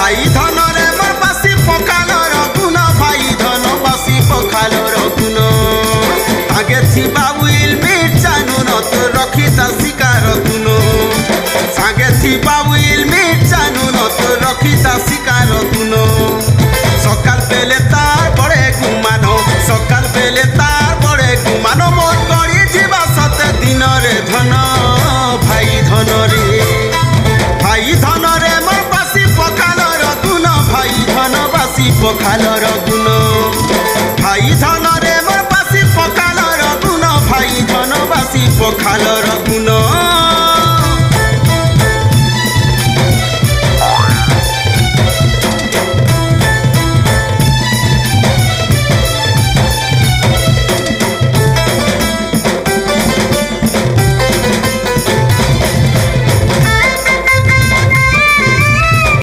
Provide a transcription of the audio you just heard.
भाई धन रे मोर बासी पखाल रगुन भाई धन बासी पखाल रगुन आगे थिबा उइल मिर्चा नुन तो रखिता शिकार तुन सागे थिबा उइल मिर्चा नुन तो रखिता शिकार तुन सकाल बेले तार बड़े गुमान सकाल बेले तार बड़े गुमान मोर गड़ी जीवा सते दिन रे धन भाई धन रे मोर बासी पखाल रगुन भाई धन बासी पखाल रगुन भाई धन रे मोर बासी पखाल रगुन भाई धन बासी पखाल